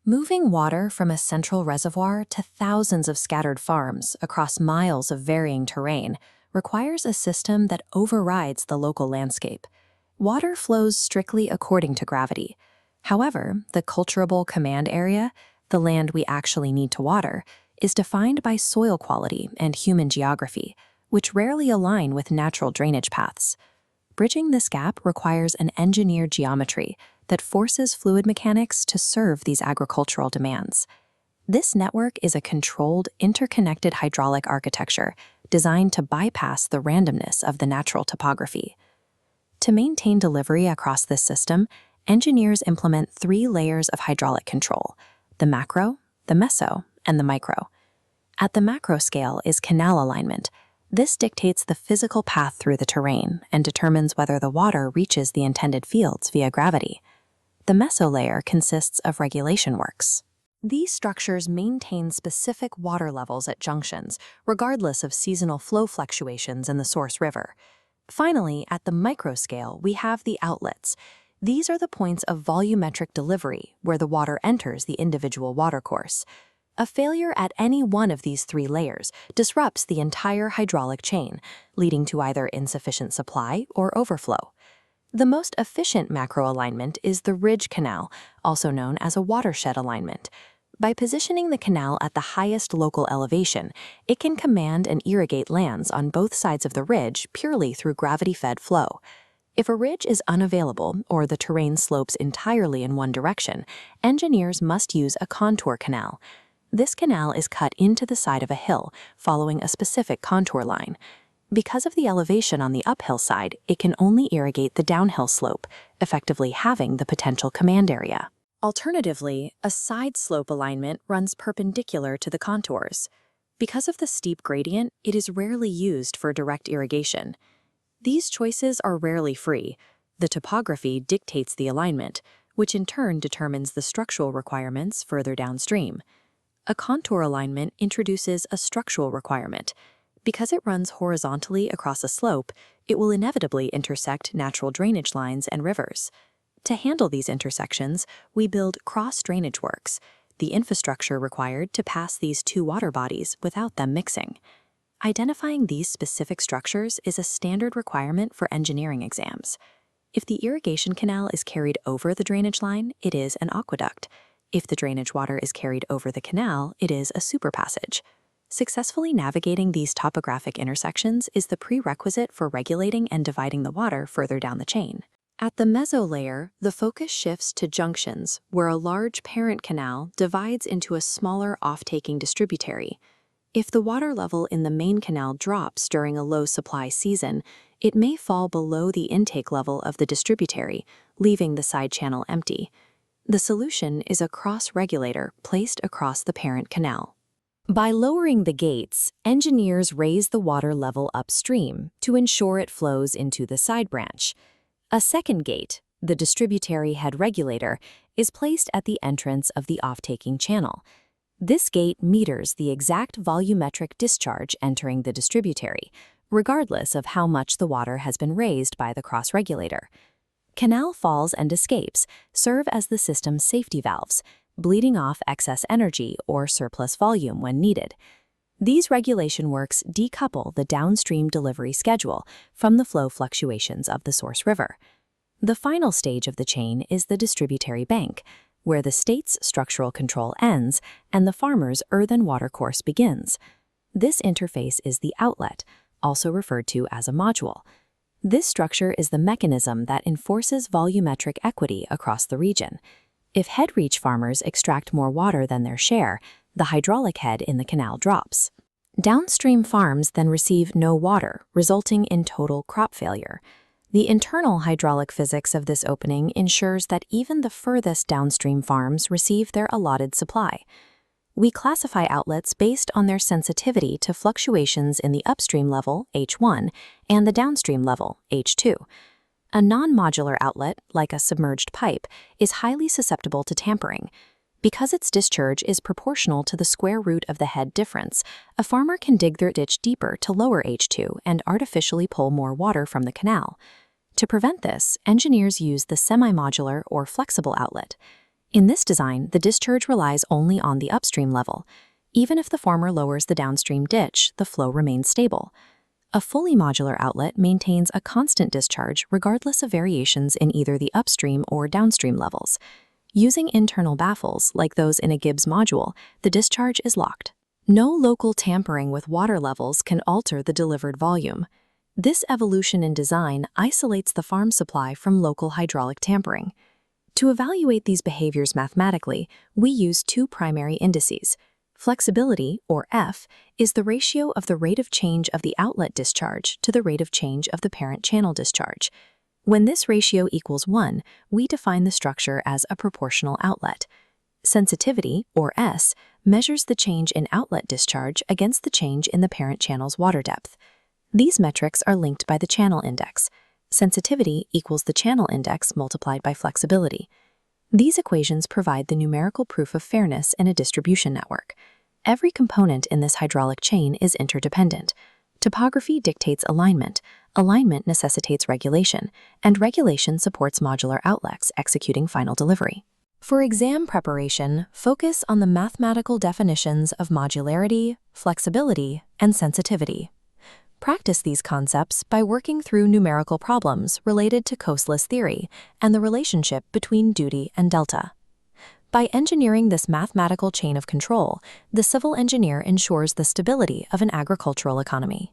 Moving water from a central reservoir to thousands of scattered farms across miles of varying terrain requires a system that overrides the local landscape. Water flows strictly according to gravity. However, the culturable command area, the land we actually need to water, is defined by soil quality and human geography, which rarely align with natural drainage paths. Bridging this gap requires an engineered geometry that forces fluid mechanics to serve these agricultural demands. This network is a controlled, interconnected hydraulic architecture designed to bypass the randomness of the natural topography. To maintain delivery across this system, engineers implement 3 layers of hydraulic control: the macro, the meso, and the micro. At the macro scale is canal alignment. This dictates the physical path through the terrain and determines whether the water reaches the intended fields via gravity. The meso layer consists of regulation works. These structures maintain specific water levels at junctions, regardless of seasonal flow fluctuations in the source river. Finally, at the micro scale, we have the outlets. These are the points of volumetric delivery where the water enters the individual watercourse. A failure at any one of these 3 layers disrupts the entire hydraulic chain, leading to either insufficient supply or overflow. The most efficient macro alignment is the ridge canal, also known as a watershed alignment. By positioning the canal at the highest local elevation, it can command and irrigate lands on both sides of the ridge purely through gravity-fed flow. If a ridge is unavailable or the terrain slopes entirely in one direction, engineers must use a contour canal. This canal is cut into the side of a hill, following a specific contour line. Because of the elevation on the uphill side, it can only irrigate the downhill slope, effectively halving the potential command area. Alternatively, a side slope alignment runs perpendicular to the contours. Because of the steep gradient, it is rarely used for direct irrigation. These choices are rarely free. The topography dictates the alignment, which in turn determines the structural requirements further downstream. A contour alignment introduces a structural requirement. Because it runs horizontally across a slope, it will inevitably intersect natural drainage lines and rivers. To handle these intersections, we build cross-drainage works, the infrastructure required to pass these 2 water bodies without them mixing. Identifying these specific structures is a standard requirement for engineering exams. If the irrigation canal is carried over the drainage line, it is an aqueduct. If the drainage water is carried over the canal, it is a superpassage. Successfully navigating these topographic intersections is the prerequisite for regulating and dividing the water further down the chain. At the meso layer, the focus shifts to junctions, where a large parent canal divides into a smaller off-taking distributary. If the water level in the main canal drops during a low supply season, it may fall below the intake level of the distributary, leaving the side channel empty. The solution is a cross-regulator placed across the parent canal. By lowering the gates, engineers raise the water level upstream to ensure it flows into the side branch. A second gate, the distributary head regulator, is placed at the entrance of the off-taking channel. This gate meters the exact volumetric discharge entering the distributary, regardless of how much the water has been raised by the cross-regulator. Canal falls and escapes serve as the system's safety valves, bleeding off excess energy or surplus volume when needed. These regulation works decouple the downstream delivery schedule from the flow fluctuations of the source river. The final stage of the chain is the distributary bank, where the state's structural control ends and the farmer's earthen watercourse begins. This interface is the outlet, also referred to as a module. This structure is the mechanism that enforces volumetric equity across the region. If head-reach farmers extract more water than their share, the hydraulic head in the canal drops. Downstream farms then receive no water, resulting in total crop failure. The internal hydraulic physics of this opening ensures that even the furthest downstream farms receive their allotted supply. We classify outlets based on their sensitivity to fluctuations in the upstream level, H1, and the downstream level, H2. A non-modular outlet, like a submerged pipe, is highly susceptible to tampering. Because its discharge is proportional to the square root of the head difference, a farmer can dig their ditch deeper to lower H2 and artificially pull more water from the canal. To prevent this, engineers use the semi-modular or flexible outlet. In this design, the discharge relies only on the upstream level. Even if the former lowers the downstream ditch, the flow remains stable. A fully modular outlet maintains a constant discharge regardless of variations in either the upstream or downstream levels. Using internal baffles, like those in a Gibbs module, the discharge is locked. No local tampering with water levels can alter the delivered volume. This evolution in design isolates the farm supply from local hydraulic tampering. To evaluate these behaviors mathematically, we use two primary indices. Flexibility, or F, is the ratio of the rate of change of the outlet discharge to the rate of change of the parent channel discharge. When this ratio equals 1, we define the structure as a proportional outlet. Sensitivity, or S, measures the change in outlet discharge against the change in the parent channel's water depth. These metrics are linked by the channel index. Sensitivity equals the channel index multiplied by flexibility. These equations provide the numerical proof of fairness in a distribution network. Every component in this hydraulic chain is interdependent. Topography dictates alignment, alignment necessitates regulation, and regulation supports modular outlets executing final delivery. For exam preparation, focus on the mathematical definitions of modularity, flexibility, and sensitivity. Practice these concepts by working through numerical problems related to coastless theory and the relationship between duty and delta. By engineering this mathematical chain of control, the civil engineer ensures the stability of an agricultural economy.